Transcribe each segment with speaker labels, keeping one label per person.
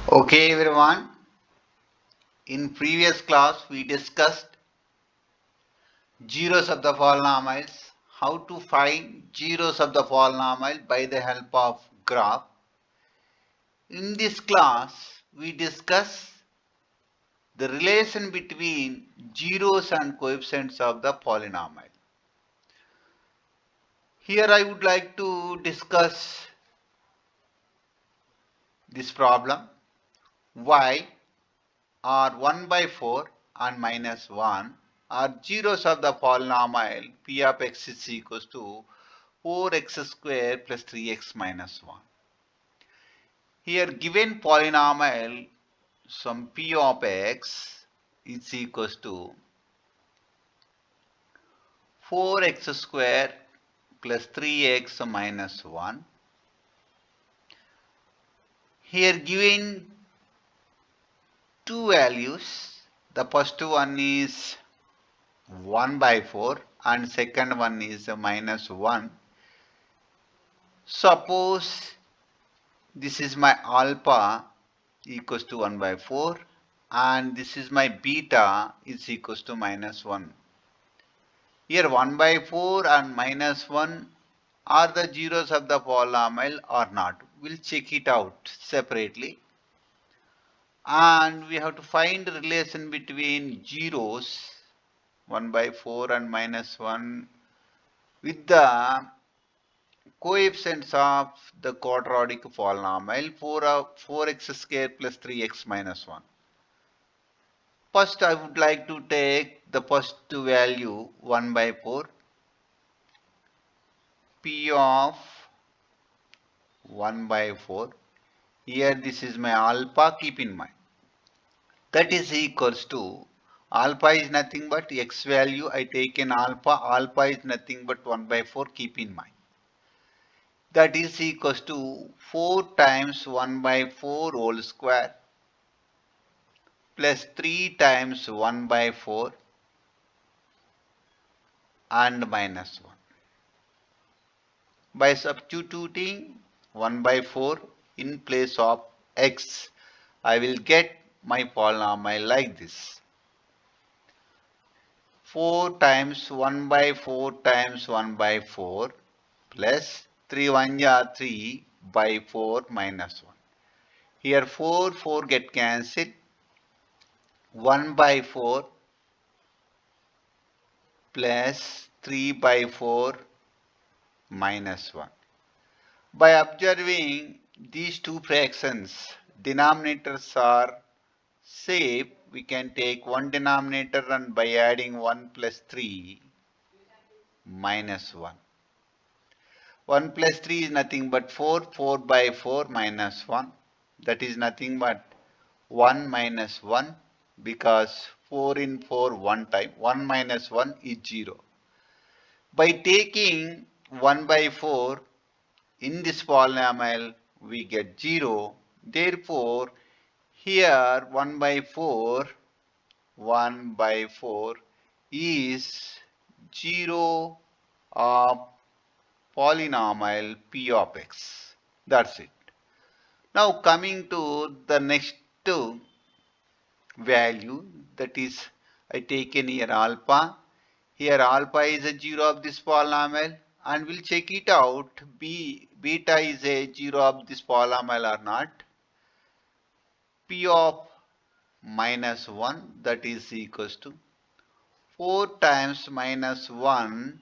Speaker 1: Okay everyone, in previous class we discussed zeros of the polynomials, how to find zeros of the polynomial by the help of graph. In this class we discuss the relation between zeros and coefficients of the polynomial. Here I would like to discuss this problem. Y are 1 by 4 and minus 1 are zeros of the polynomial p of x is equals to 4x square plus 3x minus 1. Here given polynomial some p of x is equals to 4x square plus 3x minus 1. Here given two values. The first one is 1 by 4 and second one is minus 1. Suppose this is my alpha equals to 1 by 4 and this is my beta is equals to minus 1. Here 1 by 4 and minus 1 are the zeros of the polynomial or not. We'll check it out separately. And we have to find the relation between zeros 1 by 4 and minus 1 with the coefficients of the quadratic polynomial 4x square plus 3x minus 1. First I would like to take the first value 1 by 4 p of 1 by 4. Here this is my alpha, keep in mind. That is equals to alpha is nothing but x value. I take an alpha. Alpha is nothing but 1 by 4, keep in mind. That is equals to 4 times 1 by 4 whole square plus 3 times 1 by 4 and minus 1. By substituting 1 by 4 in place of x, I will get my polynomial like this. 4 times 1 by 4 times 1 by 4 plus 3 1 are 3 by 4 minus 1. Here 4 get cancelled. 1 by 4 plus 3 by 4 minus 1. By observing these two fractions, denominators are same. We can take one denominator and by adding 1 plus 3 minus 1. 1 plus 3 is nothing but 4. 4 by 4 minus 1. That is nothing but 1 minus 1 because 4 in 4 one time. 1 minus 1 is 0. By taking 1 by 4 in this polynomial we get 0. Therefore, here 1 by 4 is 0 of polynomial p of x. That's it. Now coming to the next value, that is I taken here alpha. Here alpha is a 0 of this polynomial and we'll check it out. Beta is a 0 of this polynomial or not. P of minus 1, that is equals to 4 times minus 1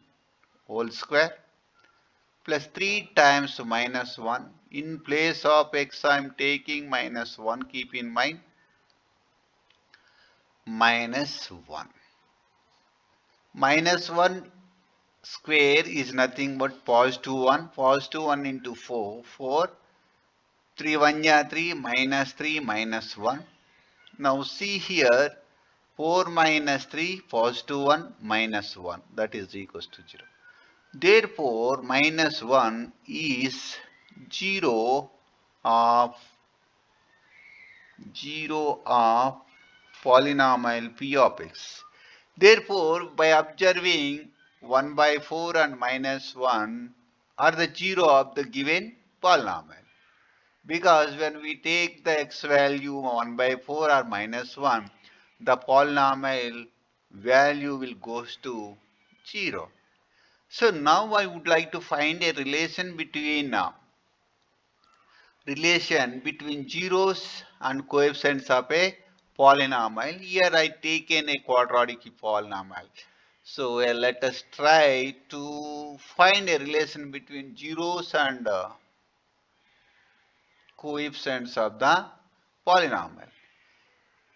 Speaker 1: whole square plus 3 times minus 1. In place of x I am taking minus 1, keep in mind, minus 1. Minus 1 square is nothing but positive 1. Positive 1 into 4. 4. 3 1 are 3 minus 3 minus 1. Now see here 4 minus 3 positive 1 minus 1, that is equals to 0. Therefore minus 1 is 0 of polynomial p of x. Therefore by observing 1 by 4 and minus 1 are the 0 of the given polynomial. because when we take the x value 1 by 4 or minus 1, the polynomial value will goes to 0. So now I would like to find a relation between zeros and coefficients of a polynomial. Here I taken a quadratic polynomial. So let us try to find a relation between zeros and coefficients of the polynomial.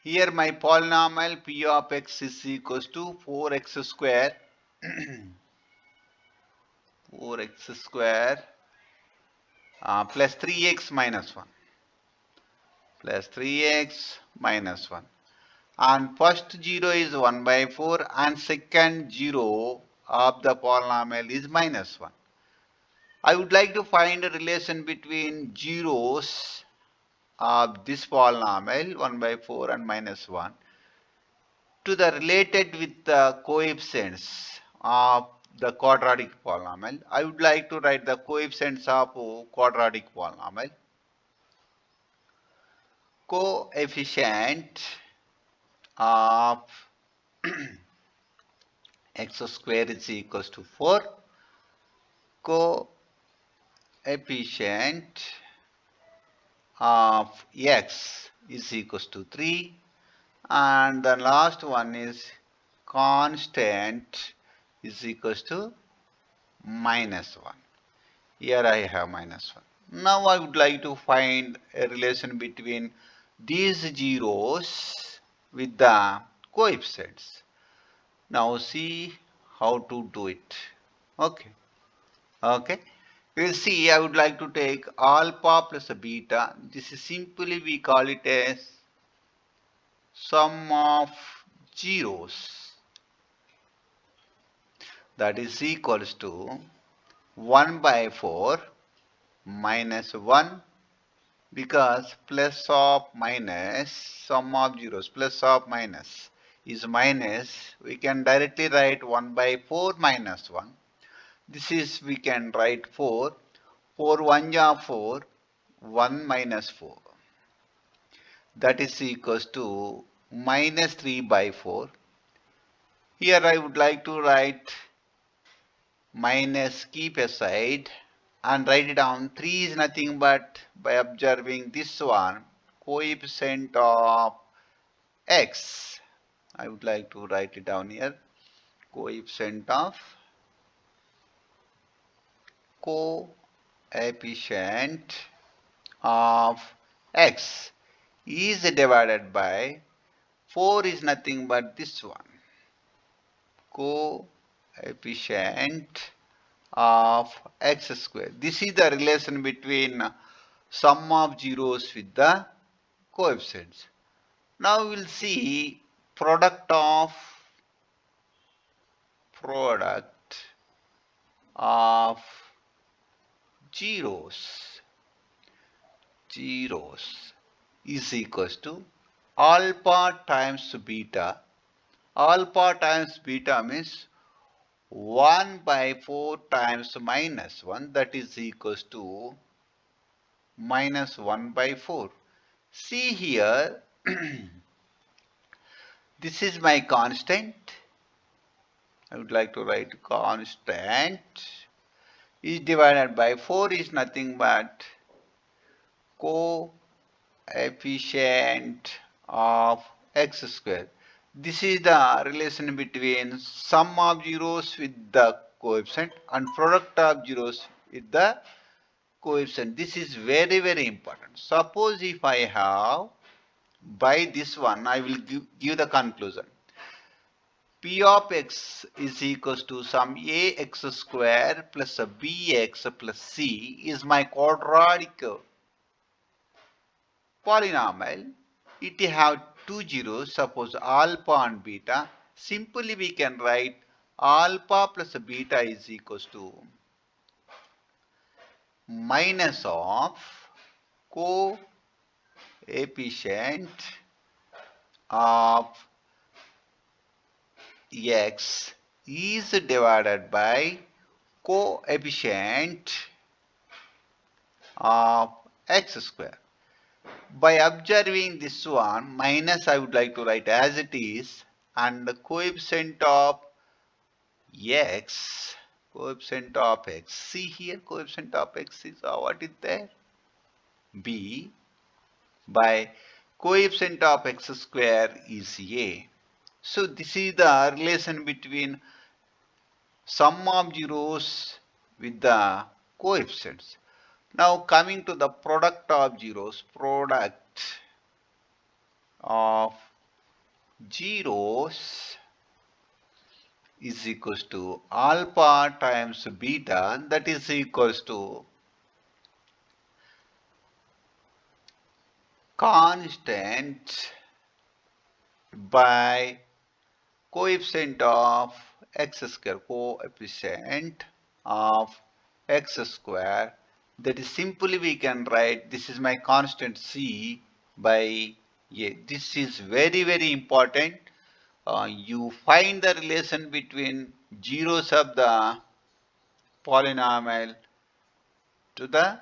Speaker 1: Here my polynomial p of x is equals to 4x square 4x square plus 3x minus 1 plus 3x minus 1. And first 0 is 1 by 4 and second 0 of the polynomial is minus 1. I would like to find a relation between zeros of this polynomial 1 by 4 and minus 1 to the related with the coefficients of the quadratic polynomial. I would like to write the coefficients of quadratic polynomial. Coefficient of x square is equals to 4. Coefficient of x is equals to 3. And the last one is constant is equals to minus 1. Here I have minus 1. Now I would like to find a relation between these zeros with the coefficients. Now see how to do it. Okay. Okay. We'll see. I would like to take alpha plus beta. This is simply we call it as sum of zeros. That is equals to 1 by 4 minus 1, because plus of minus sum of zeros plus of minus is minus. We can directly write 1 by 4 minus 1. This is we can write 4. 4 1 ja 4, 1 minus 4. That is equals to minus 3 by 4. Here I would like to write minus, keep aside and write it down. 3 is nothing but, by observing this one, coefficient of x. I would like to write it down here. Coefficient of x is divided by 4 is nothing but this one. Coefficient of x square. This is the relation between sum of zeros with the coefficients. Now we will see product of zeros is equals to alpha times beta. Alpha times beta means 1 by 4 times minus 1, that is equals to minus 1 by 4. See here, this is my constant. I would like to write constant is divided by 4 is nothing but coefficient of x square. This is the relation between sum of zeros with the coefficient and product of zeros with the coefficient. This is very, very important. Suppose if I have, by this one, I will give the conclusion. P of x is equals to sum ax square plus bx plus c is my quadratic polynomial. It have two zeros, suppose alpha and beta. Simply we can write alpha plus beta is equals to minus of coefficient of x is divided by coefficient of x square. By observing this one, minus I would like to write as it is, and the coefficient of x, see here, coefficient of x is what is there? B, by coefficient of x square is a. So this is the relation between sum of zeros with the coefficients. Now coming to the product of zeros, product of zeros is equals to alpha times beta, that is equals to constant by coefficient of x square, coefficient of x square, that is simply we can write this is my constant c by a. This is very important. You find the relation between zeros of the polynomial to the